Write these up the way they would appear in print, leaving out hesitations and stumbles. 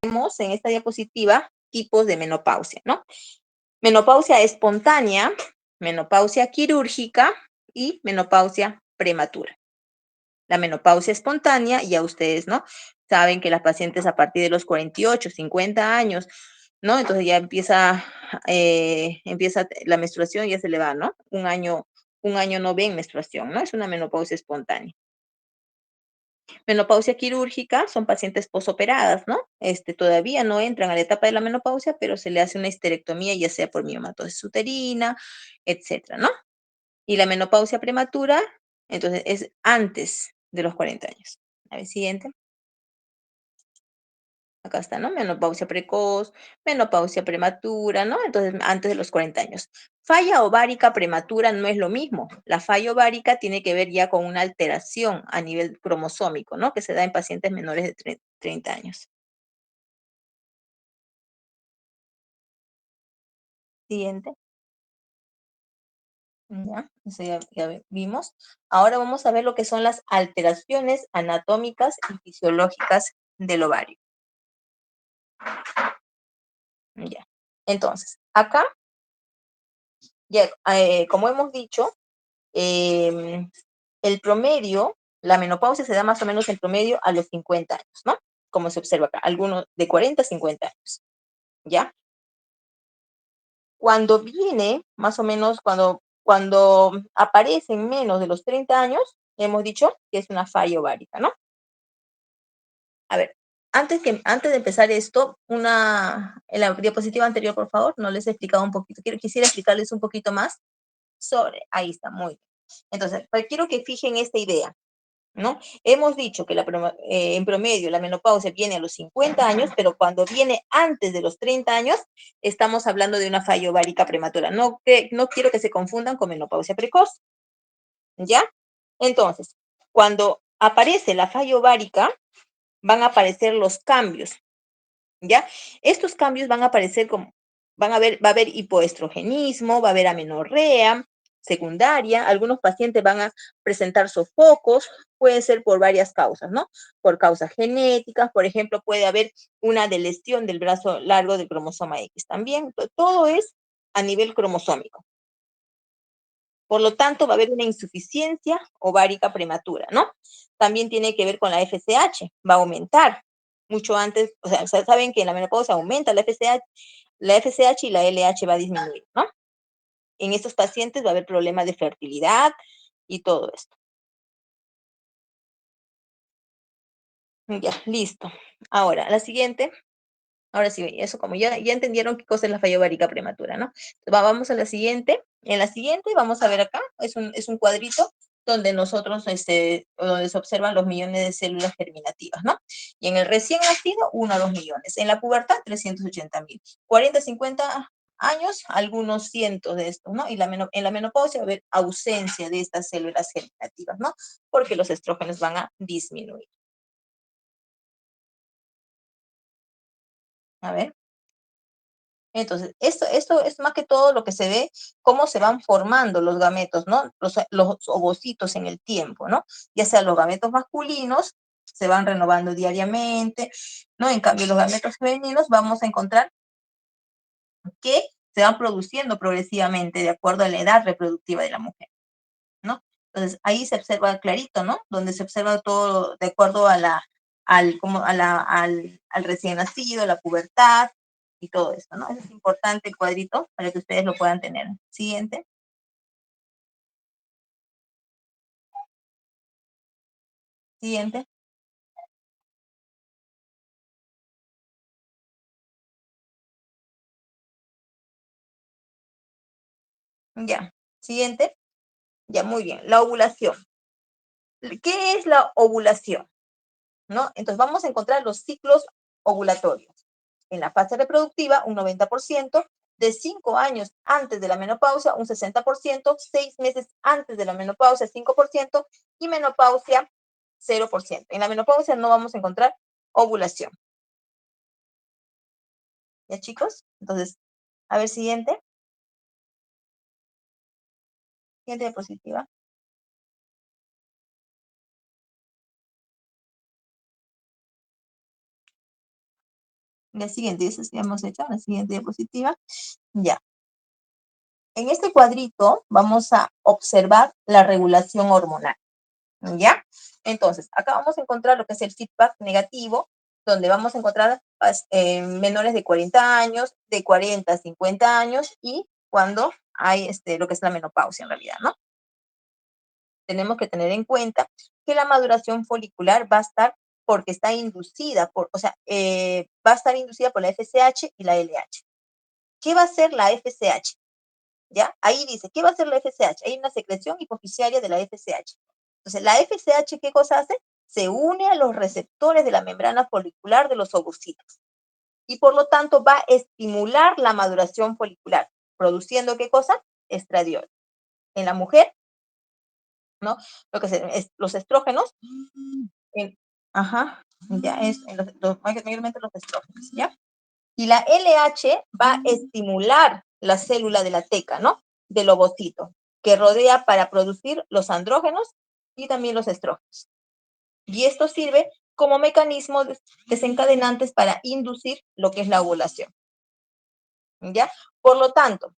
Tenemos en esta diapositiva tipos de menopausia, ¿no? Menopausia espontánea, menopausia quirúrgica y menopausia prematura. La menopausia espontánea, ya ustedes, ¿no? Saben que las pacientes a partir de los 48, 50 años, ¿no? Entonces ya empieza la menstruación, ya se le va, ¿no? Un año no ven menstruación, ¿no? Es una menopausia espontánea. Menopausia quirúrgica son pacientes posoperadas, ¿no? Todavía no entran a la etapa de la menopausia, pero se le hace una histerectomía, ya sea por miomatosis uterina, etcétera, ¿no? Y la menopausia prematura, entonces, es antes de los 40 años. A ver, siguiente. Acá está, ¿no? Menopausia precoz, menopausia prematura, ¿no? Entonces, antes de los 40 años. Falla ovárica prematura no es lo mismo. La falla ovárica tiene que ver ya con una alteración a nivel cromosómico, ¿no? Que se da en pacientes menores de 30 años. Siguiente. Ya, eso ya vimos. Ahora vamos a ver lo que son las alteraciones anatómicas y fisiológicas del ovario. Ya. Entonces, acá, ya, como hemos dicho, em, el promedio, la menopausia se da más o menos en promedio a los 50 años, ¿no? Como se observa acá, algunos de 40 a 50 años, ¿ya? Cuando viene, más o menos, cuando aparece en menos de los 30 años, hemos dicho que es una falla ovárica, ¿no? A ver, antes de empezar esto, en la diapositiva anterior, por favor, no les he explicado un poquito, quisiera explicarles un poquito más ahí está, muy bien. Entonces, pues quiero que fijen esta idea, ¿no? Hemos dicho que en promedio la menopausia viene a los 50 años, pero cuando viene antes de los 30 años, estamos hablando de una falla ovárica prematura. No quiero que se confundan con menopausia precoz, ¿ya? Entonces, cuando aparece la falla ovárica, van a aparecer los cambios, ¿ya? Estos cambios van a aparecer va a haber hipoestrogenismo, va a haber amenorrea secundaria, algunos pacientes van a presentar sofocos, pueden ser por varias causas, ¿no? Por causas genéticas, por ejemplo, puede haber una deleción del brazo largo del cromosoma X también, todo es a nivel cromosómico. Por lo tanto, va a haber una insuficiencia ovárica prematura, ¿no? También tiene que ver con la FSH, va a aumentar mucho antes, o sea, saben que en la menopausia aumenta la FSH y la LH va a disminuir, ¿no? En estos pacientes va a haber problemas de fertilidad y todo esto. Ya, listo. Ahora, la siguiente. Ahora sí, eso como ya entendieron qué cosa es la falla ovárica prematura, ¿no? Vamos a la siguiente. En la siguiente vamos a ver acá, es un cuadrito donde donde se observan los millones de células germinativas, ¿no? Y en el recién nacido, 1 a 2 millones. En la pubertad, 380.000. 40, 50 años, algunos cientos de estos, ¿no? Y en la menopausia va a haber ausencia de estas células germinativas, ¿no? Porque los estrógenos van a disminuir. A ver. Entonces, esto es más que todo lo que se ve, cómo se van formando los gametos, ¿no? Los ovocitos en el tiempo, ¿no? Ya sea los gametos masculinos, se van renovando diariamente, ¿no? En cambio, los gametos femeninos vamos a encontrar que se van produciendo progresivamente de acuerdo a la edad reproductiva de la mujer, ¿no? Entonces, ahí se observa clarito, ¿no? Donde se observa todo de acuerdo a al recién nacido, la pubertad y todo esto, ¿no? Eso es importante el cuadrito para que ustedes lo puedan tener. Siguiente. Siguiente. Ya. Siguiente. Ya, muy bien. La ovulación. ¿Qué es la ovulación? ¿No? Entonces vamos a encontrar los ciclos ovulatorios. En la fase reproductiva, un 90%, de 5 años antes de la menopausia, un 60%, 6 meses antes de la menopausia, 5%, y menopausia, 0%. En la menopausia no vamos a encontrar ovulación. ¿Ya, chicos? Entonces, a ver, siguiente. Siguiente diapositiva. La siguiente, eso ya hemos hecho, la siguiente diapositiva. Ya. En este cuadrito vamos a observar la regulación hormonal. ¿Ya? Entonces, acá vamos a encontrar lo que es el feedback negativo, donde vamos a encontrar menores de 40 años, de 40 a 50 años y cuando hay lo que es la menopausia en realidad, ¿no? Tenemos que tener en cuenta que la maduración folicular va a estar porque está inducida va a estar inducida por la FSH y la LH. ¿Qué va a hacer la FSH? ¿Ya? Ahí dice, ¿qué va a hacer la FSH? Hay una secreción hipoficiaria de la FSH. Entonces, la FSH, ¿qué cosa hace? Se une a los receptores de la membrana folicular de los ovocitos y por lo tanto va a estimular la maduración folicular, produciendo ¿qué cosa? Estradiol. En la mujer, ¿no? Lo que es los estrógenos, en, ajá, ya es, mayormente los estrógenos, ¿ya? Y la LH va a estimular la célula de la teca, ¿no? Del ovocito, que rodea para producir los andrógenos y también los estrógenos. Y esto sirve como mecanismos desencadenantes para inducir lo que es la ovulación. ¿Ya? Por lo tanto,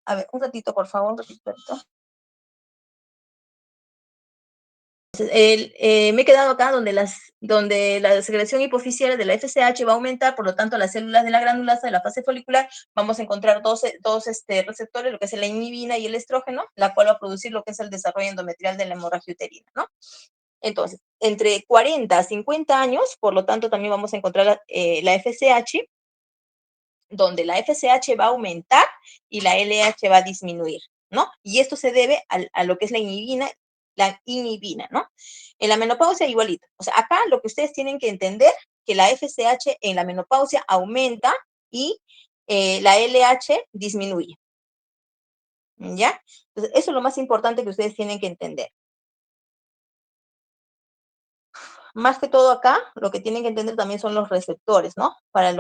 a ver, un ratito, por favor, un ratito. Me he quedado acá donde la secreción hipofisial de la FSH va a aumentar, por lo tanto, las células de la granulasa de la fase folicular vamos a encontrar dos receptores, lo que es la inhibina y el estrógeno, la cual va a producir lo que es el desarrollo endometrial de la hemorragia uterina, ¿no? Entonces, entre 40 a 50 años, por lo tanto, también vamos a encontrar la FSH, donde la FSH va a aumentar y la LH va a disminuir, ¿no? Y esto se debe a lo que es la inhibina, ¿no? En la menopausia igualito. O sea, acá lo que ustedes tienen que entender que la FSH en la menopausia aumenta y la LH disminuye, ¿ya? Entonces, eso es lo más importante que ustedes tienen que entender. Más que todo acá, lo que tienen que entender también son los receptores, ¿no? Para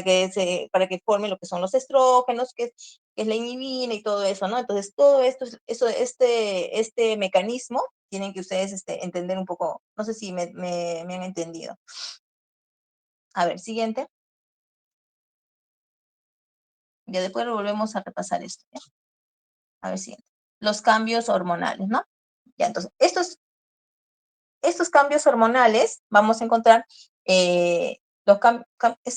que formen lo que son los estrógenos, que es la inhibina y todo eso, ¿no? Entonces, todo esto, este mecanismo, tienen que ustedes entender un poco, no sé si me han entendido. A ver, siguiente. Ya después lo volvemos a repasar esto, ¿ya? A ver, siguiente. Los cambios hormonales, ¿no? Ya, entonces, estos cambios hormonales vamos a encontrar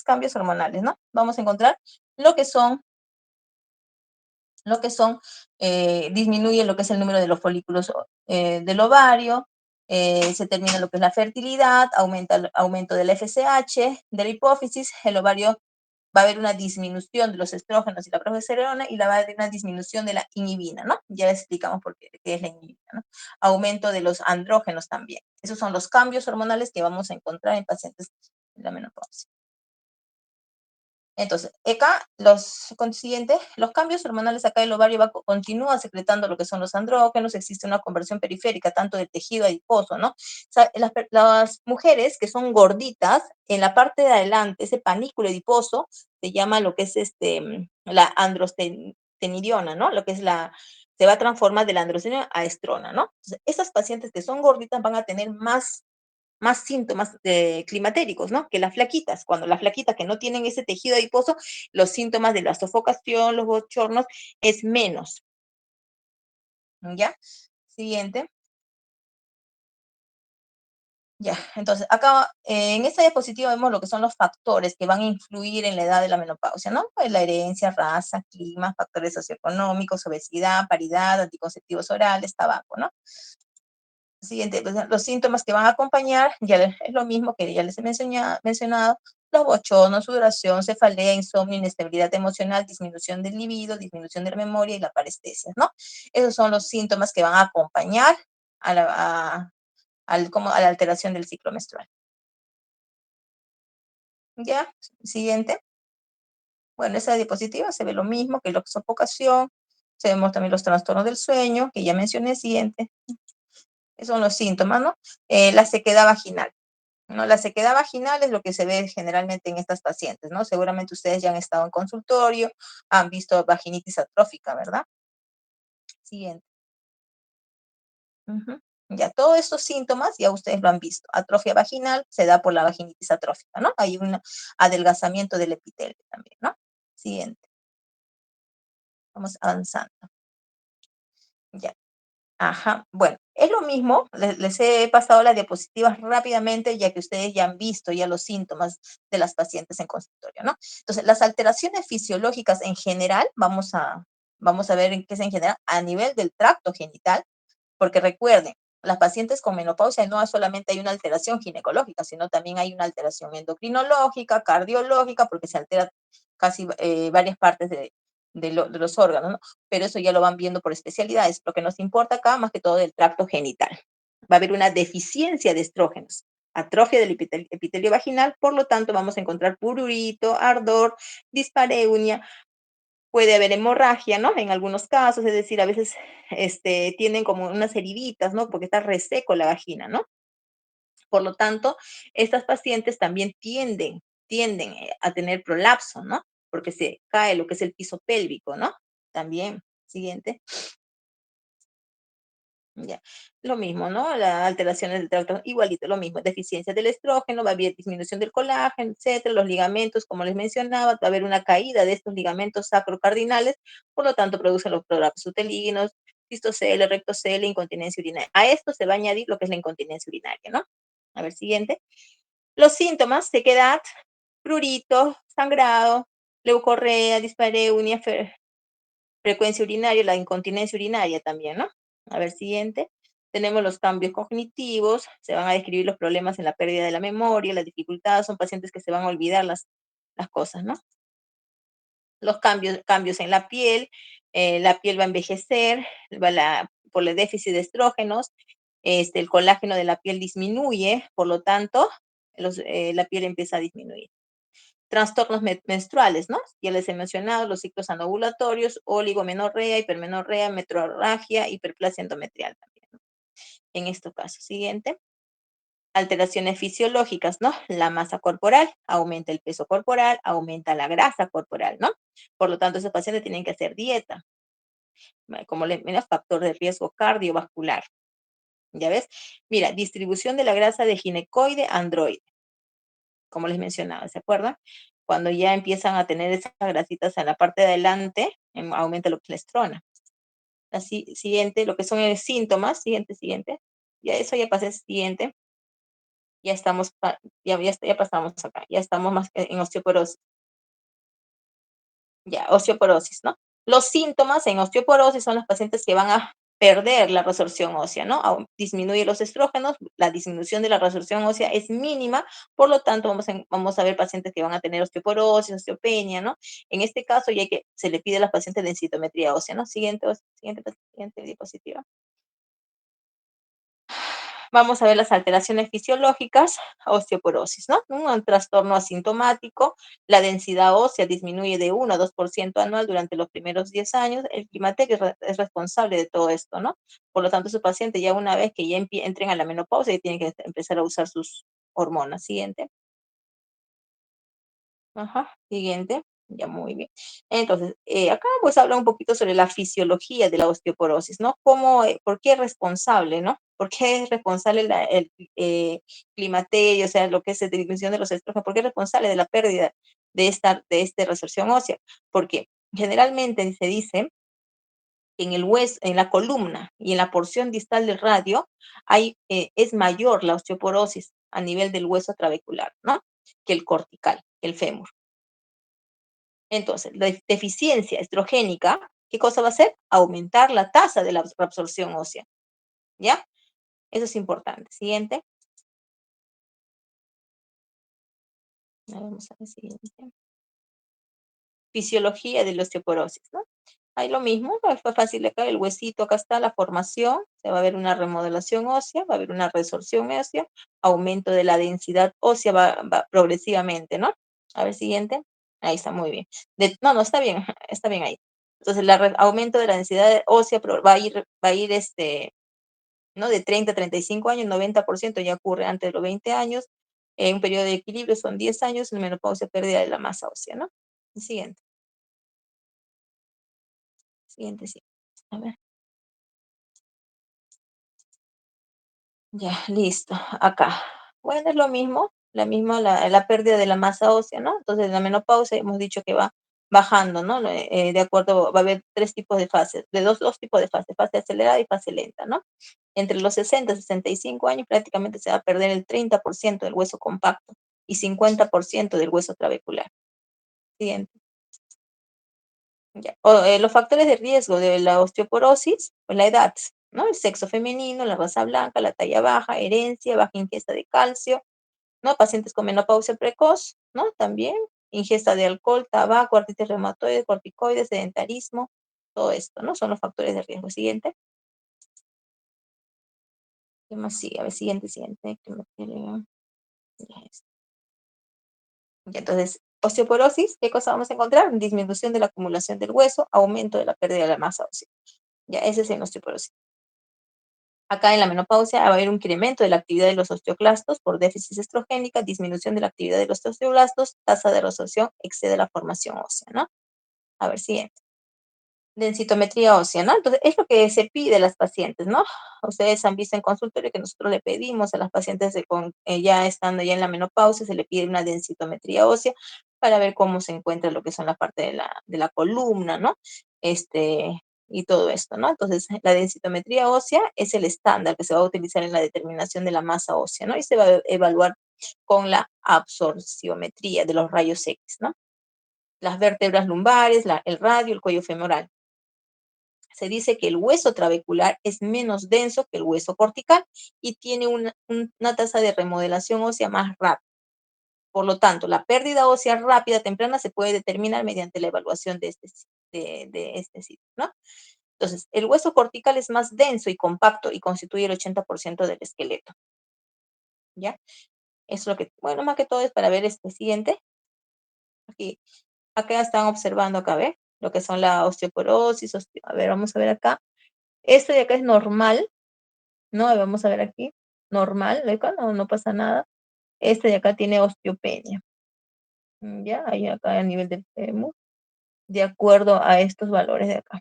cambios hormonales, ¿no? Vamos a encontrar lo que son, disminuye lo que es el número de los folículos del ovario, se termina lo que es la fertilidad, aumenta el aumento del FSH, de la hipófisis, el ovario va a haber una disminución de los estrógenos y la progesterona y va a haber una disminución de la inhibina, ¿no? Ya explicamos qué es la inhibina, ¿no? Aumento de los andrógenos también. Esos son los cambios hormonales que vamos a encontrar en pacientes de la menopausia. Entonces, acá consiguientes, los cambios hormonales acá el ovario continúa secretando lo que son los andrógenos, existe una conversión periférica tanto del tejido adiposo, ¿no? O sea, las mujeres que son gorditas, en la parte de adelante, ese panículo adiposo, se llama lo que es la androstenidiona, ¿no? Lo que es se va a transformar de la androstenediona a estrona, ¿no? Entonces, esas pacientes que son gorditas van a tener más síntomas climatéricos, ¿no? Que las flaquitas. Cuando las flaquitas que no tienen ese tejido adiposo, los síntomas de la sofocación, los bochornos, es menos. ¿Ya? Siguiente. Ya, entonces acá en esta diapositiva vemos lo que son los factores que van a influir en la edad de la menopausia, ¿no? Pues la herencia, raza, clima, factores socioeconómicos, obesidad, paridad, anticonceptivos orales, tabaco, ¿no? Siguiente, pues, los síntomas que van a acompañar, es lo mismo que ya les he mencionado, los bochornos, sudoración, cefalea, insomnio, inestabilidad emocional, disminución del libido, disminución de la memoria y la parestesia, ¿no? Esos son los síntomas que van a acompañar a la alteración del ciclo menstrual. ¿Ya? Siguiente. Bueno, esa diapositiva se ve lo mismo que la sofocación, se vemos también los trastornos del sueño, que ya mencioné, siguiente. Esos son los síntomas, ¿no? La sequedad vaginal. ¿No? La sequedad vaginal es lo que se ve generalmente en estas pacientes, ¿no? Seguramente ustedes ya han estado en consultorio, han visto vaginitis atrófica, ¿verdad? Siguiente. Ujú. Ya todos estos síntomas ya ustedes lo han visto. Atrofia vaginal se da por la vaginitis atrófica, ¿no? Hay un adelgazamiento del epitelio también, ¿no? Siguiente, vamos avanzando. Ya. Ajá, bueno, es lo mismo, les he pasado las diapositivas rápidamente, ya que ustedes ya han visto ya los síntomas de las pacientes en consultorio, ¿no? Entonces, las alteraciones fisiológicas en general, vamos a ver en qué es en general, a nivel del tracto genital, porque recuerden, las pacientes con menopausia no solamente hay una alteración ginecológica, sino también hay una alteración endocrinológica, cardiológica, porque se altera casi varias partes de los órganos, ¿no? Pero eso ya lo van viendo por especialidades. Lo que nos importa acá, más que todo, el tracto genital. Va a haber una deficiencia de estrógenos, atrofia del epitelio vaginal, por lo tanto vamos a encontrar prurito, ardor, dispareunia, puede haber hemorragia, ¿no? En algunos casos, es decir, a veces tienen como unas heriditas, ¿no? Porque está reseco la vagina, ¿no? Por lo tanto, estas pacientes también tienden a tener prolapso, ¿no? Porque se cae lo que es el piso pélvico, ¿no? También, siguiente. Ya, lo mismo, ¿no? Las alteraciones del tracto, igualito, lo mismo, deficiencia del estrógeno, va a haber disminución del colágeno, etcétera, los ligamentos, como les mencionaba, va a haber una caída de estos ligamentos sacrocardinales, por lo tanto, producen los prolapsos uterinos, cistocele, rectocele, incontinencia urinaria. A esto se va a añadir lo que es la incontinencia urinaria, ¿no? A ver, siguiente. Los síntomas, sequedad, prurito, sangrado, leucorrea, dispareunia, frecuencia urinaria, la incontinencia urinaria también, ¿no? A ver, siguiente. Tenemos los cambios cognitivos, se van a describir los problemas en la pérdida de la memoria, las dificultades, son pacientes que se van a olvidar las cosas, ¿no? Los cambios en la piel va a envejecer, por el déficit de estrógenos, el colágeno de la piel disminuye, por lo tanto, la piel empieza a disminuir. Trastornos menstruales, ¿no? Ya les he mencionado los ciclos anovulatorios, oligomenorrea, hipermenorrea, metrorragia, hiperplasia endometrial también, ¿no? En estos casos. Siguiente. Alteraciones fisiológicas, ¿no? La masa corporal, aumenta el peso corporal, aumenta la grasa corporal, ¿no? Por lo tanto, esos pacientes tienen que hacer dieta, como le menos factor de riesgo cardiovascular. ¿Ya ves? Mira, distribución de la grasa de ginecoide androide, como les mencionaba, ¿se acuerdan? Cuando ya empiezan a tener esas grasitas en la parte de adelante, aumenta la estrona. La siguiente, lo que son síntomas, siguiente. Ya eso ya pasé, siguiente. Ya estamos, ya pasamos acá, ya estamos más en osteoporosis. Ya, osteoporosis, ¿no? Los síntomas en osteoporosis son los pacientes que van a perder la resorción ósea, ¿no? Disminuye los estrógenos, la disminución de la resorción ósea es mínima, por lo tanto vamos a ver pacientes que van a tener osteoporosis, osteopenia, ¿no? En este caso ya que se le pide a las pacientes densitometría ósea, ¿no? Siguiente diapositiva. Vamos a ver las alteraciones fisiológicas, osteoporosis, ¿no? Un trastorno asintomático, la densidad ósea disminuye de 1 a 2% anual durante los primeros 10 años, el climaterio es responsable de todo esto, ¿no? Por lo tanto, su paciente ya una vez que ya entren a la menopausia, ya tienen que empezar a usar sus hormonas. Siguiente. Ajá, siguiente. Ya, muy bien. Entonces, acá pues habla un poquito sobre la fisiología de la osteoporosis, ¿no? ¿Por qué es responsable, ¿no? ¿Por qué es responsable el climaterio, o sea, lo que es la disminución de los estrógenos? ¿Por qué es responsable de la pérdida de esta resorción ósea? Porque generalmente se dice que en el hueso, en la columna y en la porción distal del radio es mayor la osteoporosis a nivel del hueso trabecular, ¿no? Que el cortical, que el fémur. Entonces, la deficiencia estrogénica, ¿qué cosa va a hacer? Aumentar la tasa de la absorción ósea, ¿ya? Eso es importante. Siguiente. Vamos a ver, siguiente. Fisiología de la osteoporosis, ¿no? Hay lo mismo, fue fácil acá, el huesito, acá está la formación, se va a ver una remodelación ósea, va a haber una resorción ósea, aumento de la densidad ósea va progresivamente, ¿no? A ver, siguiente. Ahí está, muy bien. No, está bien, está bien ahí. Entonces, el aumento de la densidad ósea va a ir ¿no? De 30 a 35 años, 90% ya ocurre antes de los 20 años. Un periodo de equilibrio son 10 años, en menopausia, pérdida de la masa ósea, ¿no? Siguiente, siguiente, sí. A ver. Ya, listo. Acá. Bueno, es lo mismo, la pérdida de la masa ósea, ¿no? Entonces, la menopausia hemos dicho que va bajando, ¿no? De acuerdo, va a haber tres tipos de fases, dos tipos de fases, fase acelerada y fase lenta, ¿no? Entre los 60 y 65 años prácticamente se va a perder el 30% del hueso compacto y 50% del hueso trabecular. Siguiente. Ya. Los factores de riesgo de la osteoporosis, pues la edad, ¿no? El sexo femenino, la raza blanca, la talla baja, herencia, baja ingesta de calcio, ¿no? Pacientes con menopausia precoz, ¿no? También ingesta de alcohol, tabaco, artritis reumatoide, corticoides, sedentarismo, todo esto, ¿no? Son los factores de riesgo. Siguiente. ¿Qué más sigue? A ver, siguiente. Ya está. Y entonces, osteoporosis, ¿qué cosa vamos a encontrar? Disminución de la acumulación del hueso, aumento de la pérdida de la masa ósea. Ya, ese es en osteoporosis. Acá en la menopausia va a haber un incremento de la actividad de los osteoclastos por déficit estrogénica, disminución de la actividad de los osteoblastos, tasa de resorción excede la formación ósea, ¿no? A ver, siguiente. Densitometría ósea, ¿no? Entonces, es lo que se pide a las pacientes, ¿no? Ustedes han visto en consultorio que nosotros le pedimos a las pacientes ya estando ya en la menopausia, se le pide una densitometría ósea para ver cómo se encuentra lo que son la parte de la columna, ¿no? Y todo esto, ¿no? Entonces, la densitometría ósea es el estándar que se va a utilizar en la determinación de la masa ósea, ¿no? Y se va a evaluar con la absorciometría de los rayos X, ¿no? Las vértebras lumbares, el radio, el cuello femoral. Se dice que el hueso trabecular es menos denso que el hueso cortical y tiene una tasa de remodelación ósea más rápida. Por lo tanto, la pérdida ósea rápida temprana se puede determinar mediante la evaluación de este sitio, ¿no? Entonces, el hueso cortical es más denso y compacto y constituye el 80% del esqueleto, ¿ya? Es lo que, bueno, más que todo es para ver este siguiente. Aquí, acá están observando acá, ¿ve? Lo que son la osteoporosis, a ver, vamos a ver acá. Este de acá es normal, ¿no? Vamos a ver aquí, normal, acá no pasa nada. Este de acá tiene osteopenia, ¿ya? Ahí acá a nivel del fémur, de acuerdo a estos valores de acá.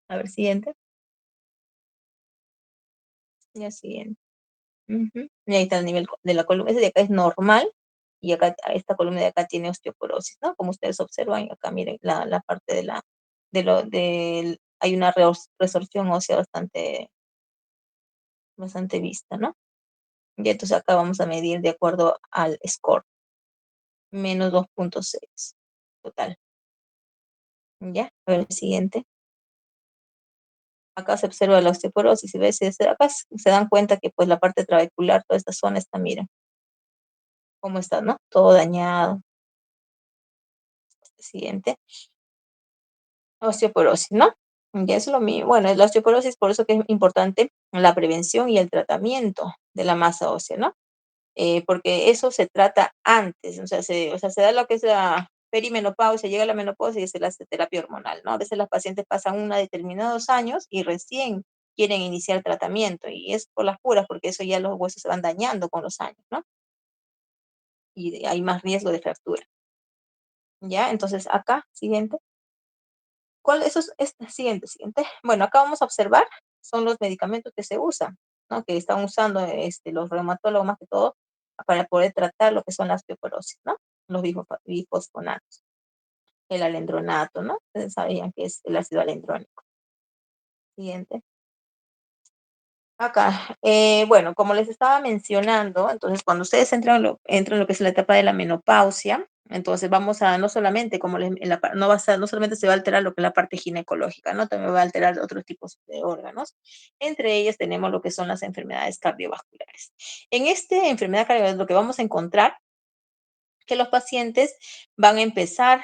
A ver, siguiente. Ya, siguiente. Ujú. Y ahí está el nivel de la columna. Ese de acá es normal y acá, esta columna de acá tiene osteoporosis, ¿no? Como ustedes observan, acá miren la parte hay una resorción ósea bastante vista, ¿no? Y entonces acá vamos a medir de acuerdo al score, menos 2,6 total. ¿Ya? A ver, el siguiente. Acá se observa la osteoporosis y ves, acá se dan cuenta que pues la parte trabecular, toda esta zona está, miren, cómo está, ¿no? Todo dañado. Siguiente. Osteoporosis, ¿no? Ya es lo mismo. Bueno, la osteoporosis, por eso que es importante la prevención y el tratamiento de la masa ósea, ¿no? Porque eso se trata antes, o sea, se da lo que es la perimenopausia, llega la menopausia y se le hace terapia hormonal, ¿no? A veces las pacientes pasan determinados años y recién quieren iniciar tratamiento y es por las puras, porque eso ya los huesos se van dañando con los años, ¿no? Y hay más riesgo de fractura, ¿ya? Entonces, acá, siguiente. Eso es siguiente. Bueno, acá vamos a observar, son los medicamentos que se usan, ¿no? Que están usando los reumatólogos más que todo para poder tratar lo que son las osteoporosis, ¿no? Los bifosfonatos, el alendronato, ¿no? Ustedes sabían que es el ácido alendrónico. Siguiente. Acá, bueno, como les estaba mencionando, entonces cuando ustedes entran en lo que es la etapa de la menopausia, entonces vamos a no solamente, no solamente se va a alterar lo que es la parte ginecológica, ¿no? También va a alterar otros tipos de órganos. Entre ellas tenemos lo que son las enfermedades cardiovasculares. En esta enfermedad cardiovascular lo que vamos a encontrar que los pacientes van a empezar,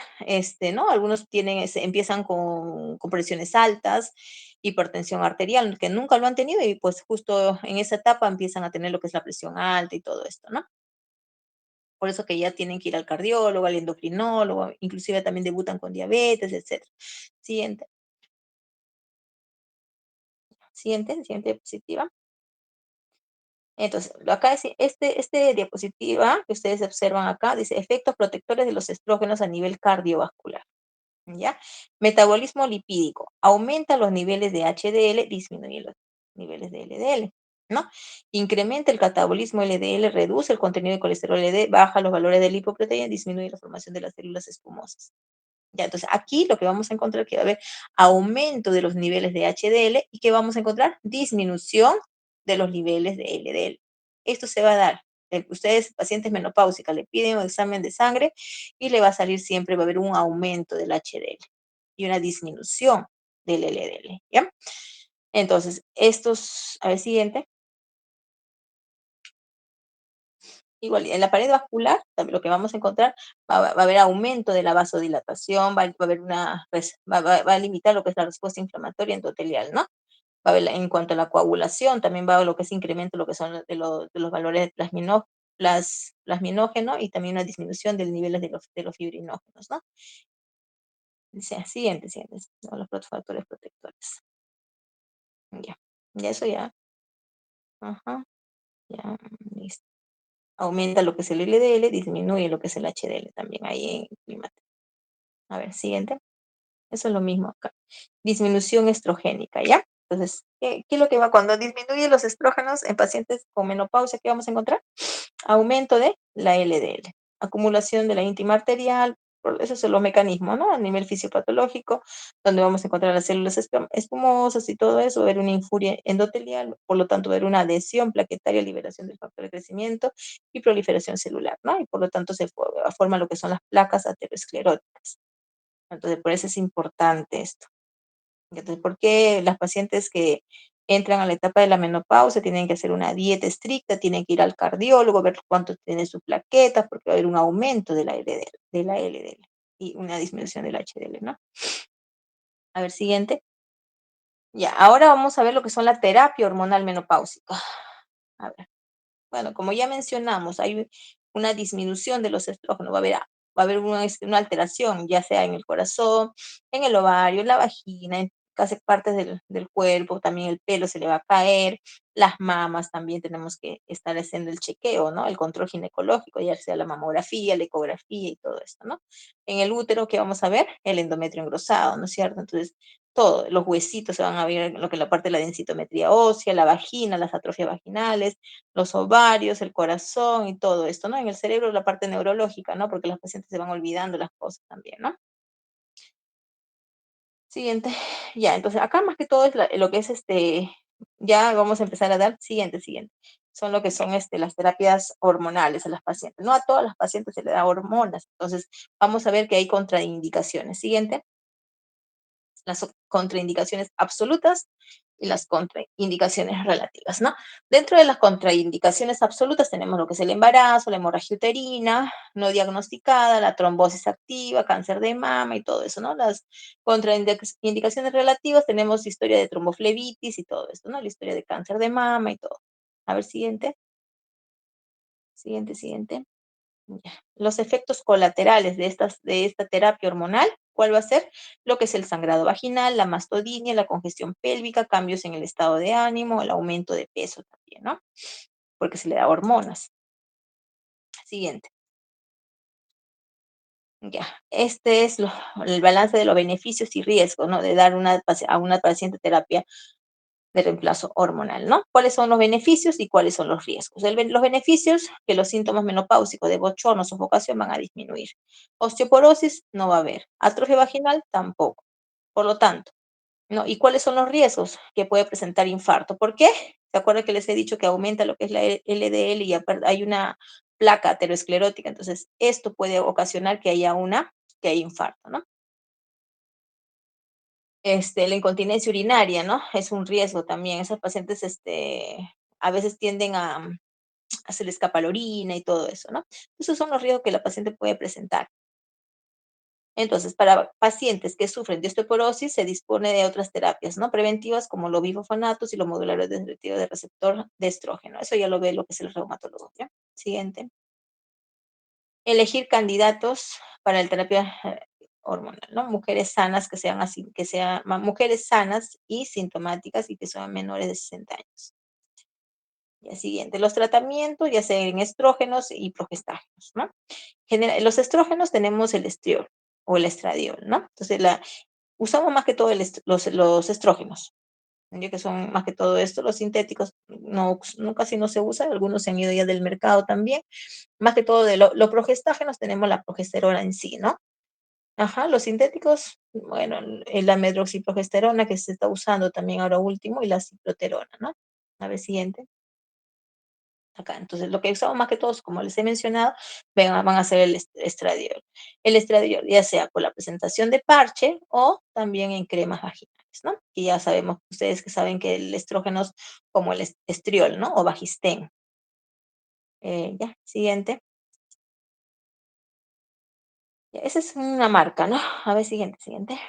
¿no? Algunos empiezan con presiones altas, hipertensión arterial, que nunca lo han tenido y pues justo en esa etapa empiezan a tener lo que es la presión alta y todo esto, ¿no? Por eso que ya tienen que ir al cardiólogo, al endocrinólogo, inclusive también debutan con diabetes, etcétera. Siguiente, siguiente diapositiva. Entonces, acá este diapositiva que ustedes observan acá dice efectos protectores de los estrógenos a nivel cardiovascular. ¿Ya? Metabolismo lipídico. Aumenta los niveles de HDL, disminuye los niveles de LDL. ¿no? Incrementa el catabolismo LDL, reduce el contenido de colesterol LDL, baja los valores de lipoproteína, disminuye la formación de las células espumosas. Ya, entonces aquí lo que vamos a encontrar es que va a haber aumento de los niveles de HDL y que vamos a encontrar disminución de los niveles de LDL. Esto se va a dar. Ustedes, pacientes menopáusicas, le piden un examen de sangre y le va a salir siempre, va a haber un aumento del HDL y una disminución del LDL, ¿ya? Entonces, a ver, siguiente. Igual, en la pared vascular, también lo que vamos a encontrar, va a haber aumento de la vasodilatación, va a haber va a limitar lo que es la respuesta inflamatoria endotelial, ¿no? Va a haber, en cuanto a la coagulación, también va a haber lo que es incremento, lo que son de los valores de plasminógeno y también una disminución del nivel de los fibrinógenos, ¿no? Dice, siguiente, ¿no? Los factores protectores. Ya, ya eso ya, ajá, ya, listo. Aumenta lo que es el LDL, disminuye lo que es el HDL también ahí en el clima. A ver, siguiente. Eso es lo mismo acá. Disminución estrogénica, ¿ya? Entonces, ¿qué es lo que va cuando disminuye los estrógenos en pacientes con menopausia? ¿Qué vamos a encontrar? Aumento de la LDL, acumulación de la íntima arterial, esos son los mecanismos, ¿no? A nivel fisiopatológico, donde vamos a encontrar las células espumosas y todo eso, ver una infuria endotelial, por lo tanto, ver una adhesión plaquetaria, liberación del factor de crecimiento y proliferación celular, ¿no? Y por lo tanto se forma lo que son las placas ateroscleróticas. Entonces, por eso es importante esto. Entonces, ¿por qué las pacientes que entran a la etapa de la menopausia tienen que hacer una dieta estricta, tienen que ir al cardiólogo, ver cuánto tiene sus plaquetas, porque va a haber un aumento de la LDL y una disminución del HDL, ¿no? A ver, siguiente. Ya, ahora vamos a ver lo que son la terapia hormonal menopáusica. A ver. Bueno, como ya mencionamos, hay una disminución de los estrógenos, va a haber una alteración, ya sea en el corazón, en el ovario, en la vagina, en casi partes del cuerpo, también el pelo se le va a caer, las mamas también tenemos que estar haciendo el chequeo, ¿no? El control ginecológico, ya sea la mamografía, la ecografía y todo esto, ¿no? En el útero, ¿qué vamos a ver? El endometrio engrosado, ¿no es cierto? Entonces, todo, los huesitos se van a ver, lo que es la parte de la densitometría ósea, la vagina, las atrofias vaginales, los ovarios, el corazón y todo esto, ¿no? En el cerebro la parte neurológica, ¿no? Porque los pacientes se van olvidando las cosas también, ¿no? Siguiente. Ya, entonces acá más que todo es lo que es ya vamos a empezar a dar, siguiente. Son lo que son las terapias hormonales a las pacientes. No a todas las pacientes se le da hormonas, entonces vamos a ver que hay contraindicaciones. Siguiente. Las contraindicaciones absolutas y las contraindicaciones relativas, ¿no? Dentro de las contraindicaciones absolutas tenemos lo que es el embarazo, la hemorragia uterina no diagnosticada, la trombosis activa, cáncer de mama y todo eso, ¿no? Las contraindicaciones relativas tenemos historia de tromboflebitis y todo esto, ¿no? La historia de cáncer de mama y todo. A ver, siguiente. Ya. Los efectos colaterales de esta terapia hormonal, ¿cuál va a ser? Lo que es el sangrado vaginal, la mastodinia, la congestión pélvica, cambios en el estado de ánimo, el aumento de peso también, ¿no? Porque se le da hormonas. Siguiente. Ya, este es el balance de los beneficios y riesgos, ¿no? De dar a una paciente terapia de reemplazo hormonal, ¿no? ¿Cuáles son los beneficios y cuáles son los riesgos? Los beneficios, que los síntomas menopáusicos de bochorno, sofocación van a disminuir. Osteoporosis no va a haber. Atrofia vaginal tampoco. Por lo tanto, ¿no? ¿Y cuáles son los riesgos? Que puede presentar infarto. ¿Por qué? ¿Se acuerdan que les he dicho que aumenta lo que es la LDL y hay una placa aterosclerótica? Entonces, esto puede ocasionar que haya infarto, ¿no? La incontinencia urinaria, ¿no? Es un riesgo también. Esas pacientes, a veces tienden a se le escapa la orina y todo eso, ¿no? Esos son los riesgos que la paciente puede presentar. Entonces, para pacientes que sufren de osteoporosis, se dispone de otras terapias, ¿no? Preventivas como los bifosfonatos y los moduladores de de receptor de estrógeno. Eso ya lo ve lo que es el reumatólogo, ¿ya? Siguiente. Elegir candidatos para la terapia hormonal, ¿no? Mujeres sanas que sean así, mujeres sanas y sintomáticas y que sean menores de 60 años. Ya siguiente, los tratamientos, ya sean estrógenos y progestágenos, ¿no? Los estrógenos tenemos el estriol o el estradiol, ¿no? Entonces, usamos más que todo los estrógenos. ya que son más que todo esto, los sintéticos no casi no se usa, algunos se han ido ya del mercado también. Más que todo de los progestágenos tenemos la progesterona en sí, ¿no? Ajá, los sintéticos, bueno, la medroxiprogesterona que se está usando también ahora último y la cicloterona, ¿no? A ver, siguiente. Acá. Entonces, lo que usamos más que todos, como les he mencionado, van a ser el estradiol. El estradiol, ya sea por la presentación de parche o también en cremas vaginales, ¿no? Y ya sabemos, ustedes que saben que el estrógeno es como el estriol, ¿no? O Bajistén. Ya, siguiente. Ya, esa es una marca, ¿no? A ver, siguiente, siguiente.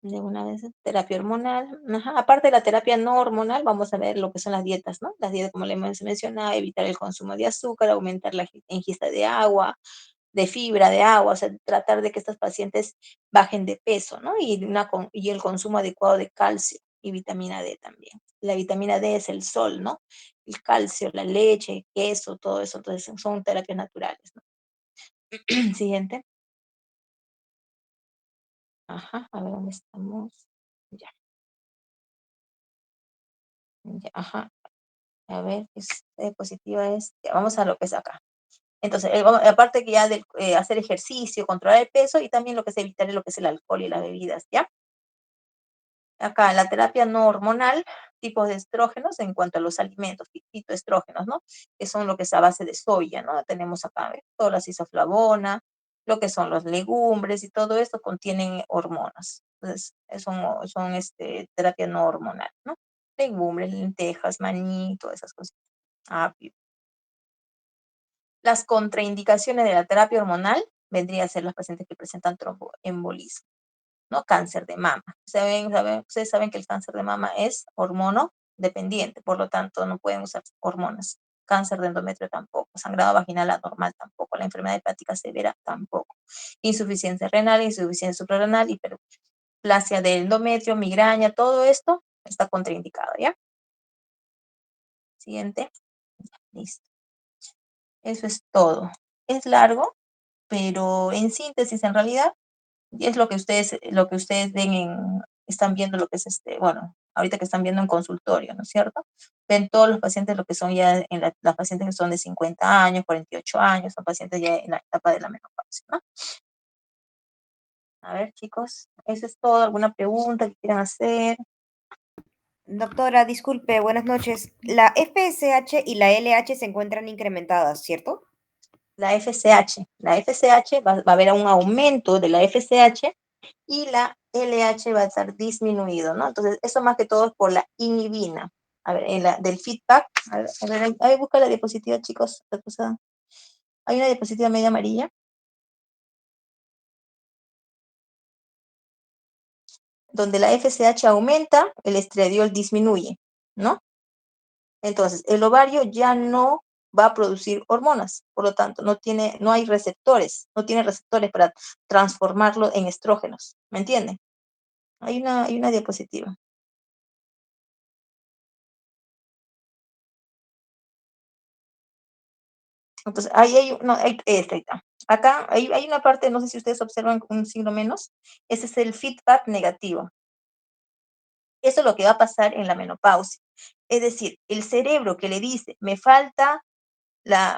De una vez, terapia hormonal. Ajá. Aparte de la terapia no hormonal, vamos a ver lo que son las dietas, ¿no? Las dietas, como le hemos mencionado, evitar el consumo de azúcar, aumentar la ingesta de agua, de fibra, de agua, o sea, tratar de que estas pacientes bajen de peso, ¿no? Y el consumo adecuado de calcio y vitamina D también. La vitamina D es el sol, ¿no? El calcio, la leche, el queso, todo eso, entonces son terapias naturales, ¿no? Siguiente. Ajá, a ver dónde estamos. Ya, ya, ajá. A ver, diapositiva es, ya, vamos a lo que es acá. Entonces, aparte que ya de hacer ejercicio, controlar el peso y también lo que es evitar lo que es el alcohol y las bebidas, ¿ya? Acá, la terapia no hormonal, tipos de estrógenos en cuanto a los alimentos, fitoestrógenos, ¿no? Que son lo que es a base de soya, ¿no? Tenemos acá, ¿ves? Toda la isoflavona, lo que son los legumbres y todo esto contienen hormonas. Entonces, terapia no hormonal, ¿no? Legumbres, lentejas, maní, todas esas cosas. Apio. Las contraindicaciones de la terapia hormonal vendrían a ser las pacientes que presentan tromboembolismo, ¿no? Cáncer de mama. Ustedes saben que el cáncer de mama es hormono dependiente, por lo tanto no pueden usar hormonas. Cáncer de endometrio tampoco, sangrado vaginal anormal tampoco, la enfermedad hepática severa tampoco. Insuficiencia renal, insuficiencia suprarrenal, hiperplasia del endometrio, migraña, todo esto está contraindicado, ¿ya? Siguiente. Listo. Eso es todo. Es largo, pero en síntesis, en realidad, y es lo que ustedes están viendo lo que es bueno, ahorita que están viendo en consultorio, ¿no es cierto? Ven todos los pacientes lo que son ya las pacientes que son de 50 años, 48 años, son pacientes ya en la etapa de la menopausia, ¿no? A ver, chicos, eso es todo. ¿Alguna pregunta que quieran hacer? Doctora, disculpe, buenas noches. La FSH y la LH se encuentran incrementadas, ¿cierto? La FSH va a haber un aumento de la FSH y la LH va a estar disminuido, ¿no? Entonces, eso más que todo es por la inhibina. A ver, del feedback, a ver, busca la diapositiva, chicos. Hay una diapositiva media amarilla, donde la FSH aumenta, el estradiol disminuye, ¿no? Entonces, el ovario ya no va a producir hormonas, por lo tanto, no hay receptores, no tiene receptores para transformarlo en estrógenos, ¿me entienden? Hay una diapositiva. Entonces, no, ahí está. Acá hay una parte, no sé si ustedes observan un signo menos, ese es el feedback negativo. Eso es lo que va a pasar en la menopausia. Es decir, el cerebro que le dice, me falta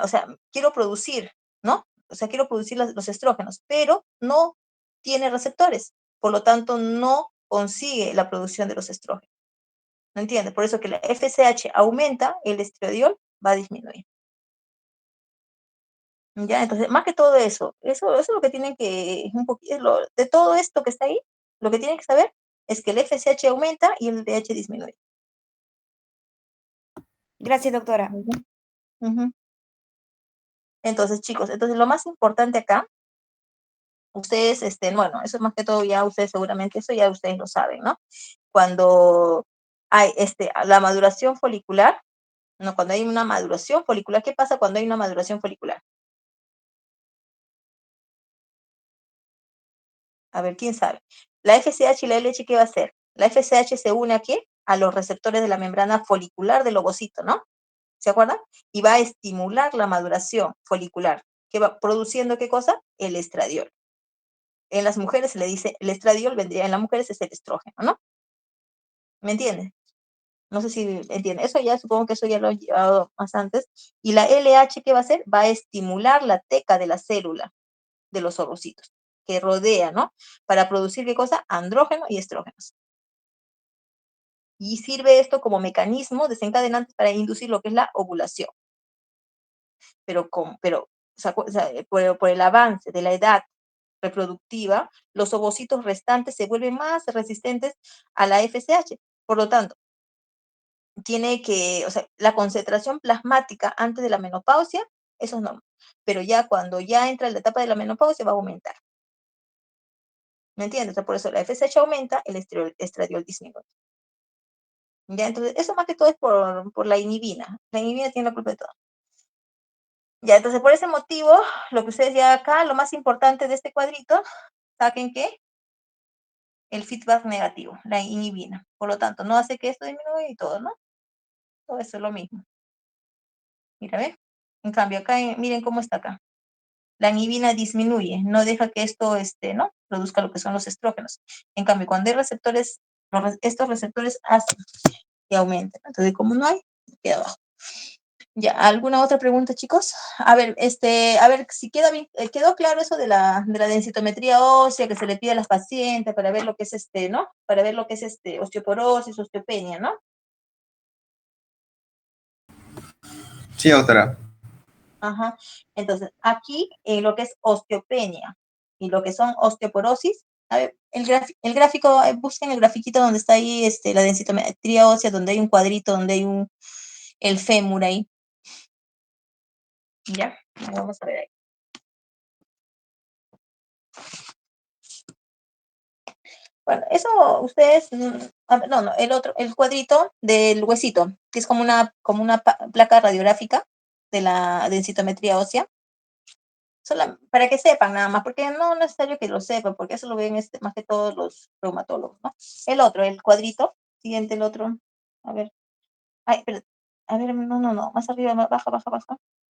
o sea, quiero producir, ¿no? O sea, quiero producir los estrógenos, pero no tiene receptores, por lo tanto, no consigue la producción de los estrógenos. ¿No entiende? Por eso que la FSH aumenta, el estradiol va a disminuir. Ya, entonces, más que todo eso es lo que tienen que, de todo esto que está ahí, lo que tienen que saber es que el FSH aumenta y el DH disminuye. Gracias, doctora. Ujú, ujú. Entonces, chicos, lo más importante acá, ustedes, bueno, eso más que todo ya ustedes seguramente, eso ya ustedes lo saben, ¿no? Cuando hay la maduración folicular, ¿no? Cuando hay una maduración folicular, ¿qué pasa cuando hay una maduración folicular? A ver, ¿quién sabe? La FSH y la LH, ¿qué va a hacer? La FSH se une aquí a los receptores de la membrana folicular del ovocito, ¿no? ¿Se acuerdan? Y va a estimular la maduración folicular, que va produciendo ¿qué cosa? El estradiol. En las mujeres se le dice, el estradiol vendría, en las mujeres es el estrógeno, ¿no? ¿Me entienden? No sé si entiende. Eso ya, supongo que eso ya lo he llevado más antes. Y la LH, ¿qué va a hacer? Va a estimular la teca de la célula de los ovocitos que rodea, ¿no? Para producir, ¿qué cosa? Andrógeno y estrógenos. Y sirve esto como mecanismo desencadenante para inducir lo que es la ovulación. Pero o sea, por el avance de la edad reproductiva, los ovocitos restantes se vuelven más resistentes a la FSH. Por lo tanto, o sea, la concentración plasmática antes de la menopausia, eso es normal. Pero ya cuando ya entra la etapa de la menopausia va a aumentar. ¿Me entiendes? O sea, por eso la FSH aumenta, el estradiol disminuye. ¿Ya? Entonces, eso más que todo es por la inhibina. La inhibina tiene la culpa de todo. Ya, entonces por ese motivo, lo que ustedes ya acá, lo más importante de este cuadrito, saquen que el feedback negativo, la inhibina. Por lo tanto, no hace que esto disminuya y todo, ¿no? Todo eso es lo mismo. Mira, ¿ven? En cambio, acá, miren cómo está acá. La inhibina disminuye, no deja que esto, ¿no? Produzca lo que son los estrógenos. En cambio, cuando hay receptores, estos receptores hacen que aumenten. Entonces, como no hay, queda abajo. Ya, ¿alguna otra pregunta, chicos? A ver si queda bien, quedó claro eso de la densitometría ósea que se le pide a las pacientes para ver lo que es ¿no? Para ver lo que es osteoporosis, osteopenia, ¿no? Sí, doctora. Ajá. Entonces, aquí lo que es osteopenia y lo que son osteoporosis, a ver, el gráfico, busquen el grafiquito donde está ahí la densitometría ósea, donde hay un cuadrito, donde hay el fémur ahí. ¿Ya? Vamos a ver ahí. Bueno, eso ustedes, no, el cuadrito del huesito, que es como una placa radiográfica de la densitometría ósea, para que sepan nada más, porque no es necesario que lo sepan, porque eso lo ven más que todos los reumatólogos, ¿no? El cuadrito, siguiente, el otro, a ver, ay, pero, a ver, no, más arriba, baja.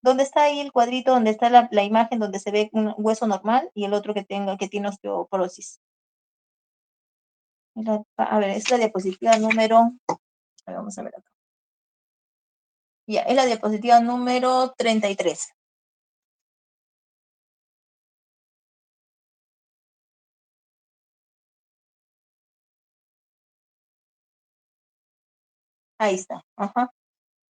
¿Dónde está ahí el cuadrito, donde está la imagen donde se ve un hueso normal y el otro que tiene osteoporosis? A ver, es la diapositiva número, a ver, vamos a ver acá. Ya, es la diapositiva número 33. Ahí está. Ajá.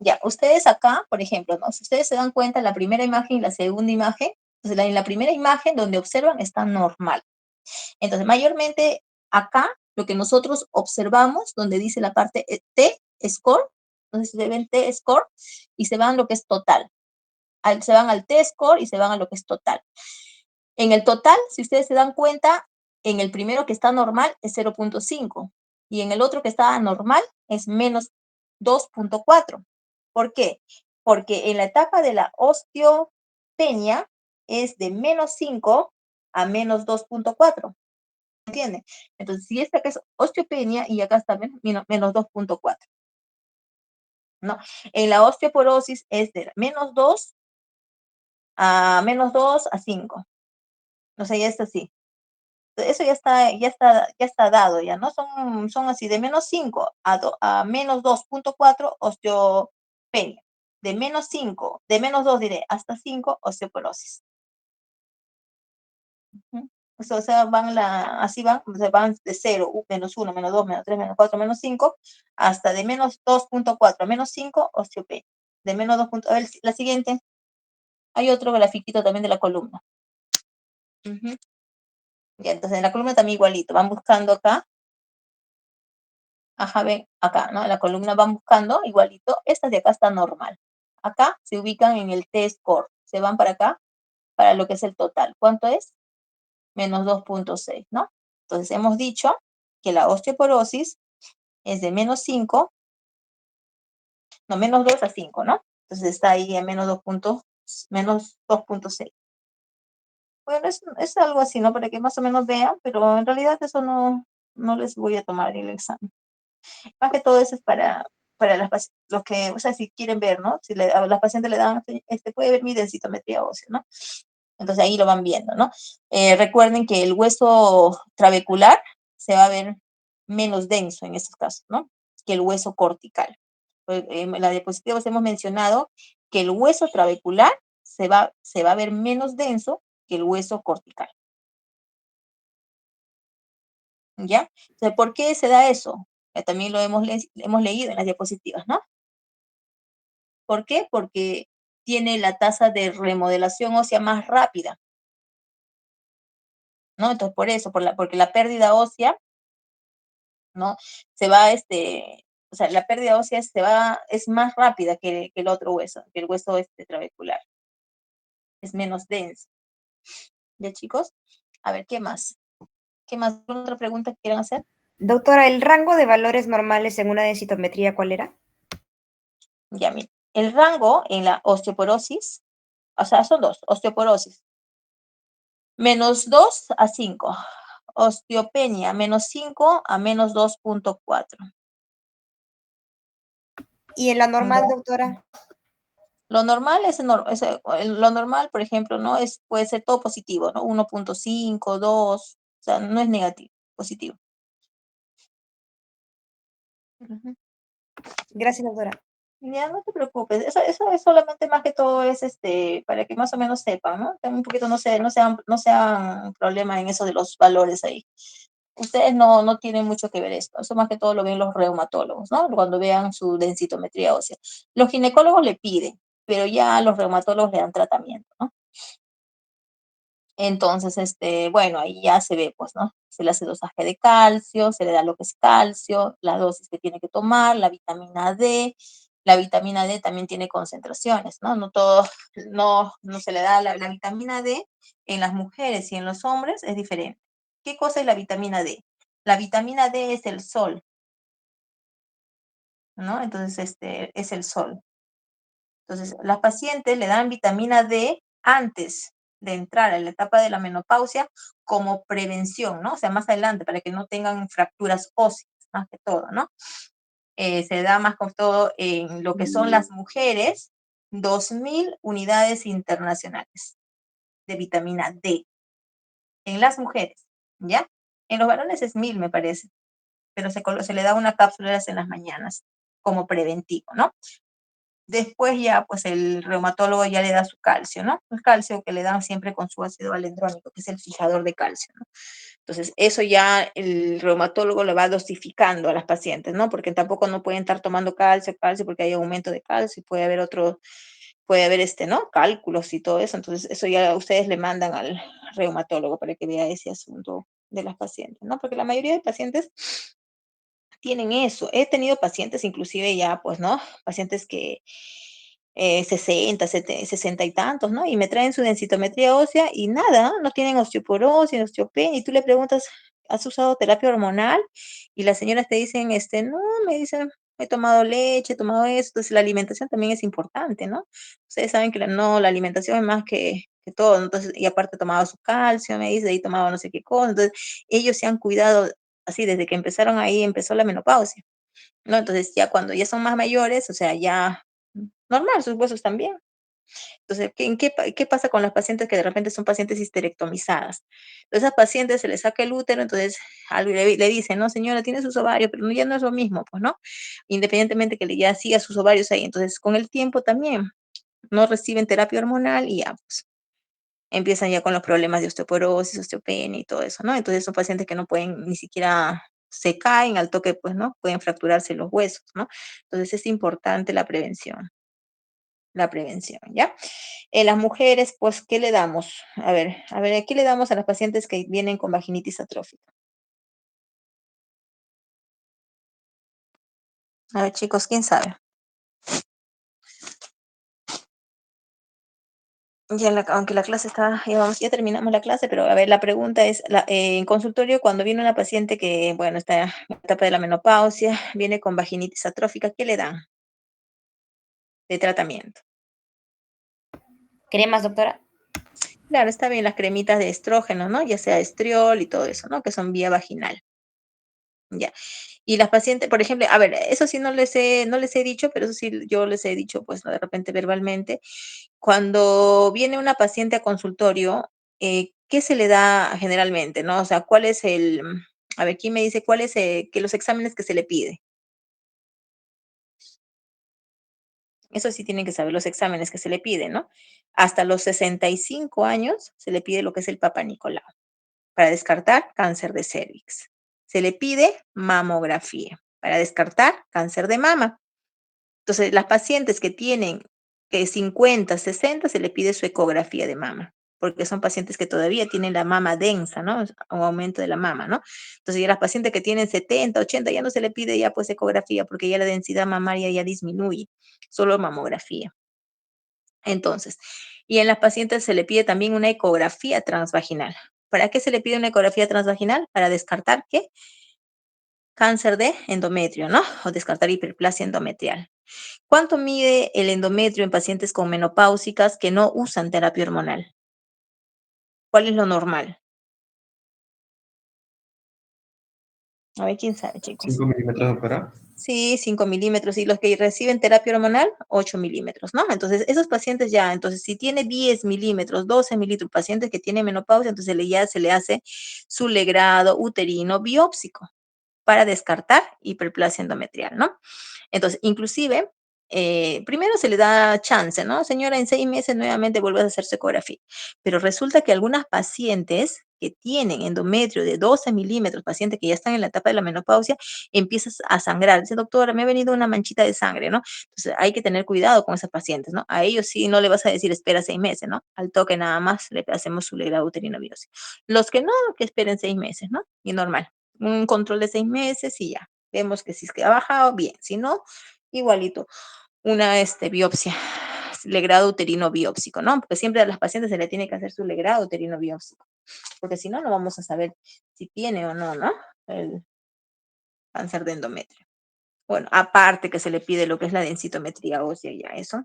Ya, ustedes acá, por ejemplo, ¿no? Si ustedes se dan cuenta, la primera imagen y la segunda imagen, entonces en la primera imagen donde observan está normal. Entonces, mayormente acá, lo que nosotros observamos, donde dice la parte T-score, entonces se ven T-score y se van lo que es total. Se van al T-score y se van a lo que es total. En el total, si ustedes se dan cuenta, en el primero que está normal es 0.5 y en el otro que está anormal es menos 2.4. ¿Por qué? Porque en la etapa de la osteopenia es de menos 5 a menos 2.4. ¿Entienden? Entonces, si esta que es osteopenia y acá está menos 2.4. ¿No? En la osteoporosis es de menos 2 a 5. O sea, ya está así. Eso ya está dado, ya, ¿no? Son así, de menos 5 a menos 2.4 osteopenia. De menos 2 diré, hasta 5 osteoporosis. O sea, así van, o sea, van de 0, menos 1, menos 2, menos 3, menos 4, menos 5, hasta de menos 2.4 a menos 5, osteopenia. De menos 2. A ver, la siguiente. Hay otro grafiquito también de la columna. Ya, entonces en la columna también igualito. Van buscando acá. Ajá, ven, acá, ¿no? En la columna van buscando igualito. Esta de acá está normal. Acá se ubican en el T-score. Se van para acá, para lo que es el total. ¿Cuánto es? Menos 2.6, ¿no? Entonces hemos dicho que la osteoporosis es de menos 5, no, menos 2 a 5, ¿no? Entonces está ahí en menos 2.6. Bueno, es algo así, ¿no? Para que más o menos vean, pero en realidad eso no les voy a tomar el examen. Más que todo eso es para los que, o sea, si quieren ver, ¿no? Si a las pacientes le dan, puede ver mi densitometría ósea, ¿no? Entonces ahí lo van viendo, ¿no? Recuerden que el hueso trabecular se va a ver menos denso en estos casos, ¿no? que el hueso cortical. Pues, en la diapositiva hemos mencionado que el hueso trabecular se va a ver menos denso que el hueso cortical. ¿Ya? Entonces, ¿por qué se da eso? También lo hemos leído en las diapositivas, ¿no? ¿Por qué? Porque tiene la tasa de remodelación ósea más rápida, ¿no? Entonces, por eso, porque la pérdida ósea, ¿no? Se va, o sea, la pérdida ósea es más rápida que el otro hueso, que el hueso trabecular. Es menos denso. ¿Ya, chicos? A ver, ¿qué más? ¿Qué más? ¿Otra pregunta que quieran hacer? Doctora, ¿el rango de valores normales en una densitometría cuál era? Ya, mira. El rango en la osteoporosis, o sea, son dos, osteoporosis. -2 a 5. Osteopenia, -5 a -2.4. ¿Y en la normal, Ya. doctora? Lo normal lo normal, por ejemplo, ¿no? Puede ser todo positivo, ¿no? 1.5, 2, o sea, no es negativo, positivo. Ujú. Gracias, doctora. Ya, no te preocupes, eso es solamente más que todo es para que más o menos sepan, ¿no? También un poquito no sean problema en eso de los valores ahí. Ustedes no tienen mucho que ver esto, eso más que todo lo ven los reumatólogos, ¿no? Cuando vean su densitometría ósea. Los ginecólogos le piden, pero ya los reumatólogos le dan tratamiento, ¿no? Entonces, bueno, ahí ya se ve, pues, ¿no? Se le hace dosaje de calcio, se le da lo que es calcio, la dosis que tiene que tomar, la vitamina D. La vitamina D también tiene concentraciones, ¿no? No se le da la vitamina D en las mujeres y en los hombres es diferente. ¿Qué cosa es la vitamina D? La vitamina D es el sol, ¿no? Entonces, es el sol. Entonces, las pacientes le dan vitamina D antes de entrar a la etapa de la menopausia como prevención, ¿no? O sea, más adelante, para que no tengan fracturas óseas, más que todo, ¿no? Se da más con todo en lo que son las mujeres, 2.000 unidades internacionales de vitamina D en las mujeres, ¿ya? En los varones es 1.000, me parece, pero se le da una cápsula en las mañanas como preventivo, ¿no? Después ya, pues el reumatólogo ya le da su calcio, ¿no? El calcio que le dan siempre con su ácido alendrónico, que es el fijador de calcio, ¿no? Entonces, eso ya el reumatólogo lo va dosificando a las pacientes, ¿no? Porque tampoco no pueden estar tomando calcio, porque hay aumento de calcio y puede haber ¿no? Cálculos y todo eso. Entonces, eso ya ustedes le mandan al reumatólogo para que vea ese asunto de las pacientes, ¿no? Porque la mayoría de pacientes tienen eso. He tenido pacientes, inclusive ya, pues, ¿no? Pacientes que 60, 60 y tantos, ¿no? Y me traen su densitometría ósea y nada, no tienen osteoporosis, osteopenia, y tú le preguntas, ¿has usado terapia hormonal? Y las señoras te dicen, no, me dicen, he tomado leche, he tomado esto, entonces la alimentación también es importante, ¿no? Ustedes saben que la alimentación es más que todo, ¿no? Entonces, y aparte tomaba su calcio, me dice, y tomaba no sé qué cosa, entonces ellos se han cuidado así desde que empezaron ahí, empezó la menopausia, ¿no? Entonces ya cuando ya son más mayores, o sea, ya normal, sus huesos también. Entonces, ¿qué pasa con las pacientes que de repente son pacientes histerectomizadas? A esas pacientes se les saca el útero, entonces le dicen, no, señora, tiene sus ovarios, pero ya no es lo mismo, pues, ¿no? Independientemente que ya siga sus ovarios ahí. Entonces, con el tiempo también no reciben terapia hormonal y ya, pues, empiezan ya con los problemas de osteoporosis, osteopenia y todo eso, ¿no? Entonces, son pacientes que no pueden ni siquiera se caen al toque, pues, ¿no? Pueden fracturarse los huesos, ¿no? Entonces, es importante la prevención, ¿ya? Las mujeres, pues, ¿qué le damos? A ver, ¿qué le damos a las pacientes que vienen con vaginitis atrófica? A ver, chicos, ¿quién sabe? Aunque la clase está, ya terminamos la clase, pero a ver, la pregunta es, en consultorio, cuando viene una paciente que, bueno, está en la etapa de la menopausia, viene con vaginitis atrófica, ¿qué le dan de tratamiento? ¿Cremas, doctora? Claro, está bien las cremitas de estrógeno, ¿no? Ya sea estriol y todo eso, ¿no? Que son vía vaginal. Ya. Y las pacientes, por ejemplo, a ver, eso sí no les he dicho, pero eso sí yo les he dicho, pues, ¿no? De repente verbalmente. Cuando viene una paciente a consultorio, ¿qué se le da generalmente, no? O sea, ¿cuál es a ver, ¿quién me dice cuál es, que los exámenes que se le pide? Eso sí tienen que saber los exámenes que se le piden, ¿no? Hasta los 65 años se le pide lo que es el Papa Nicolau para descartar cáncer de cervix. Se le pide mamografía para descartar cáncer de mama. Entonces, las pacientes que tienen 50, 60, se le pide su ecografía de mama, porque son pacientes que todavía tienen la mama densa, ¿no? Un aumento de la mama, ¿no? Entonces, ya las pacientes que tienen 70, 80, ya no se le pide ya pues ecografía, porque ya la densidad mamaria ya disminuye, solo mamografía. Entonces, y en las pacientes se le pide también una ecografía transvaginal. ¿Para qué se le pide una ecografía transvaginal? Para descartar qué? Cáncer de endometrio, ¿no? O descartar hiperplasia endometrial. ¿Cuánto mide el endometrio en pacientes con menopáusicas que no usan terapia hormonal? ¿Cuál es lo normal? A ver, ¿quién sabe, chicos? 5 milímetros, doctora. Sí, 5 milímetros. Y los que reciben terapia hormonal, 8 milímetros, ¿no? Entonces, esos pacientes ya, entonces, si tiene 10 milímetros, 12 milímetros, pacientes que tienen menopausia, entonces ya se le hace su legrado uterino biópsico para descartar hiperplasia endometrial, ¿no? Entonces, inclusive, primero se le da chance, ¿no? Señora, en 6 meses nuevamente vuelve a hacerse ecografía. Pero resulta que algunas pacientes que tienen endometrio de 12 milímetros, pacientes que ya están en la etapa de la menopausia, empiezas a sangrar. Dice, doctora, me ha venido una manchita de sangre, ¿no? Entonces hay que tener cuidado con esas pacientes, ¿no? A ellos sí no le vas a decir espera 6 meses, ¿no? Al toque nada más le hacemos su legrado uterino biópsico. Los que no, que esperen 6 meses, ¿no? Y normal. Un control de 6 meses y ya. Vemos que si es que ha bajado, bien. Si no, igualito. Una biopsia, legrado uterino biópsico, ¿no? Porque siempre a las pacientes se le tiene que hacer su legrado uterino biópsico, porque si no, no vamos a saber si tiene o no, ¿no? El cáncer de endometrio. Bueno, aparte que se le pide lo que es la densitometría ósea, ya eso,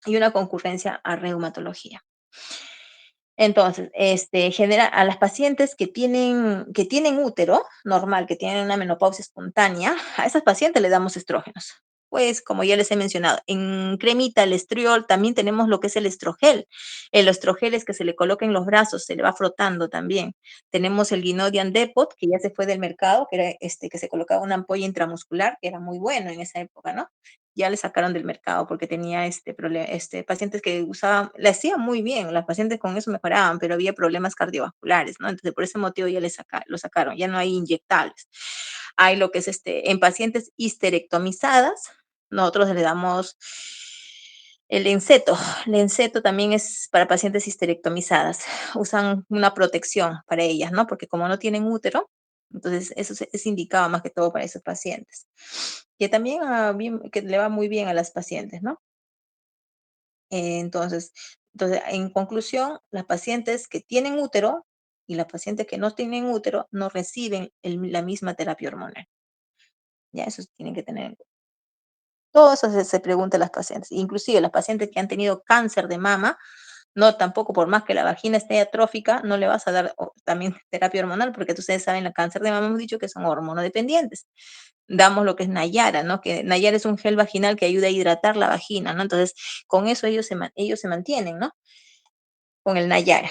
y una concurrencia a reumatología. Entonces, genera a las pacientes que tienen útero normal, que tienen una menopausia espontánea, a esas pacientes le damos estrógenos. Pues, como ya les he mencionado, en cremita, el estriol, también tenemos lo que es el estrogel. El estrogel es que se le coloca en los brazos, se le va frotando también. Tenemos el Guinodian Depot, que ya se fue del mercado, que era que se colocaba una ampolla intramuscular, que era muy bueno en esa época, ¿no? Ya le sacaron del mercado porque tenía pacientes que usaban, le hacían muy bien, las pacientes con eso mejoraban, pero había problemas cardiovasculares, ¿no? Entonces, por ese motivo ya lo sacaron, ya no hay inyectables. Hay lo que es en pacientes histerectomizadas, nosotros le damos el Lenceto. Lenceto también es para pacientes histerectomizadas. Usan una protección para ellas, ¿no? Porque como no tienen útero, entonces eso es indicado más que todo para esos pacientes. Que también que le va muy bien a las pacientes, ¿no? Entonces, en conclusión, las pacientes que tienen útero y las pacientes que no tienen útero no reciben la misma terapia hormonal. Ya, eso tienen que tener en cuenta. Todo eso se pregunta a las pacientes. Inclusive las pacientes que han tenido cáncer de mama, no tampoco por más que la vagina esté atrófica, no le vas a dar también terapia hormonal, porque ustedes saben, el cáncer de mama hemos dicho que son hormonodependientes. Damos lo que es Nayara, ¿no? Que Nayara es un gel vaginal que ayuda a hidratar la vagina, ¿no? Entonces, con eso ellos se mantienen, ¿no? Con el Nayara.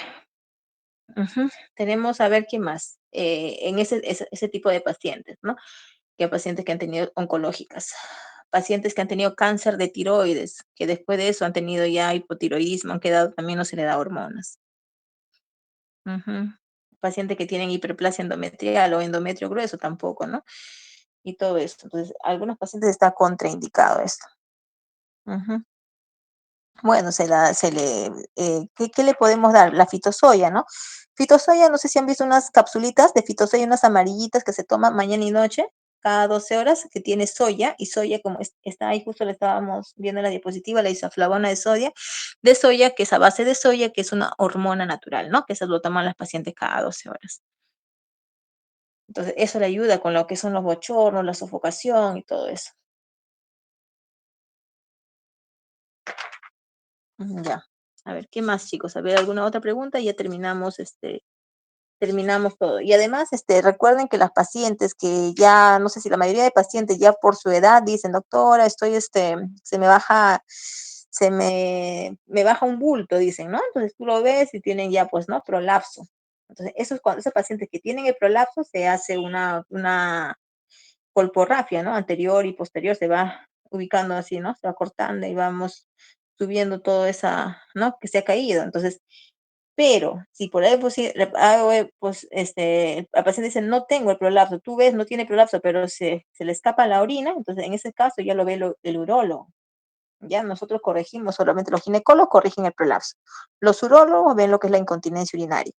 Ujú. Tenemos, a ver, ¿qué más? En ese tipo de pacientes, ¿no? Que pacientes que han tenido oncológicas, pacientes que han tenido cáncer de tiroides, que después de eso han tenido ya hipotiroidismo, han quedado, también no se le da hormonas. Ujú. Pacientes que tienen hiperplasia endometrial o endometrio grueso tampoco, ¿no? Y todo esto. Entonces, algunos pacientes está contraindicado esto. Ujú. Bueno, ¿qué le podemos dar? La fitosoya, ¿no? Fitosoya, no sé si han visto unas capsulitas de fitosoya, unas amarillitas que se toman mañana y noche, cada 12 horas, que tiene soya, y soya, como está ahí, justo le estábamos viendo en la diapositiva, la isoflavona de soya, que es a base de soya, que es una hormona natural, ¿no? Que eso lo toman las pacientes cada 12 horas. Entonces, eso le ayuda con lo que son los bochornos, la sofocación y todo eso. Ya. A ver, ¿qué más, chicos? A ver, ¿alguna otra pregunta? Ya terminamos todo. Y además, recuerden que las pacientes que ya, no sé si la mayoría de pacientes ya por su edad dicen, doctora, me baja un bulto, dicen, ¿no? Entonces tú lo ves y tienen ya, pues, ¿no? Prolapso. Entonces, eso es cuando esos pacientes que tienen el prolapso se hace una colporrafia, ¿no? Anterior y posterior se va ubicando así, ¿no? Se va cortando y vamos subiendo todo esa, ¿no? Que se ha caído. Entonces, pero si por ahí pues, el paciente dice, no tengo el prolapso, tú ves, no tiene prolapso, pero se le escapa la orina, entonces en ese caso ya lo ve el urólogo. Ya nosotros corregimos, solamente los ginecólogos corrigen el prolapso. Los urólogos ven lo que es la incontinencia urinaria.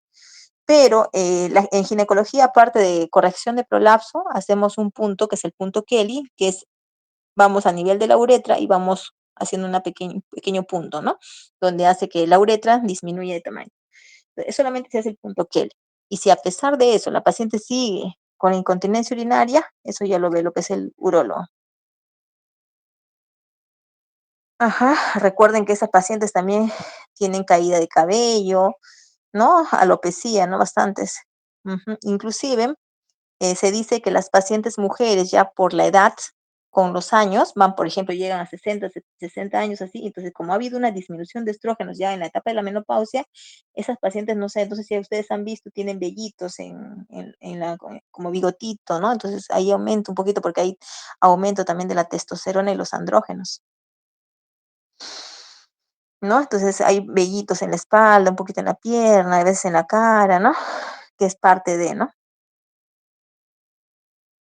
Pero en ginecología, aparte de corrección de prolapso, hacemos un punto que es el punto Kelly, que es, vamos a nivel de la uretra y vamos haciendo un pequeño punto, ¿no? Donde hace que la uretra disminuya de tamaño. Solamente se hace el punto Kelly. Y si a pesar de eso la paciente sigue con incontinencia urinaria, eso ya lo ve lo que es el urólogo. Ajá, recuerden que esas pacientes también tienen caída de cabello, ¿no? Alopecia, ¿no? Bastantes. Inclusive, se dice que las pacientes mujeres ya por la edad, con los años, van, por ejemplo, llegan a 60 años así, entonces como ha habido una disminución de estrógenos ya en la etapa de la menopausia, esas pacientes, no sé, entonces si ustedes han visto, tienen vellitos como bigotito, ¿no? Entonces ahí aumenta un poquito porque hay aumento también de la testosterona y los andrógenos, ¿no? Entonces hay vellitos en la espalda, un poquito en la pierna, a veces en la cara, ¿no? Que es parte de, ¿no?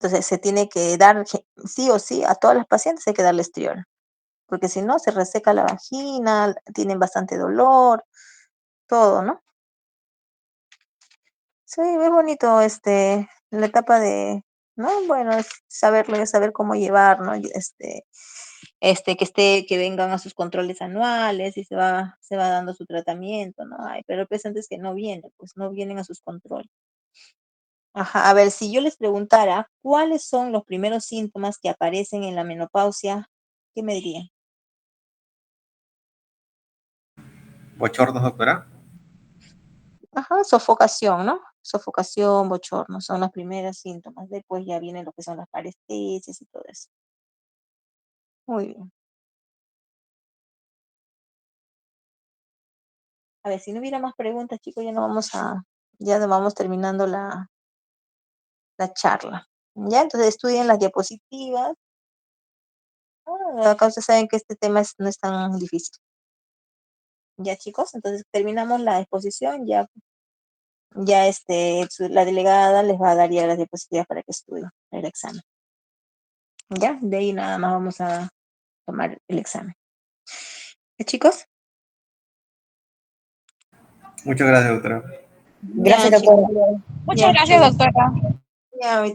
Entonces se tiene que dar, sí o sí, a todas las pacientes hay que darle estriol, porque si no se reseca la vagina, tienen bastante dolor, todo, ¿no? Sí, es bonito la etapa de, ¿no? Bueno, es saber cómo llevar, ¿no? Y que vengan a sus controles anuales y se va dando su tratamiento, ¿no? Ay, pero hay pacientes que no vienen, pues no vienen a sus controles. Ajá, a ver, si yo les preguntara cuáles son los primeros síntomas que aparecen en la menopausia, ¿qué me dirían? ¿Bochornos, doctora? Ajá, sofocación, ¿no? Sofocación, bochorno, son los primeros síntomas. Después ya vienen lo que son las parestesias y todo eso. Muy bien. A ver, si no hubiera más preguntas, chicos, ya no vamos terminando la charla. Ya, entonces estudien las diapositivas. Acá ustedes saben que este tema no es tan difícil. Ya, chicos, entonces terminamos la exposición, ya la delegada les va a dar ya las diapositivas para que estudien el examen. Ya, de ahí nada más vamos a tomar el examen. ¿Ya, chicos? Muchas gracias, doctora. Gracias, Ya, chicos. doctora. Muchas Ya, gracias, chévere. doctora. Ya,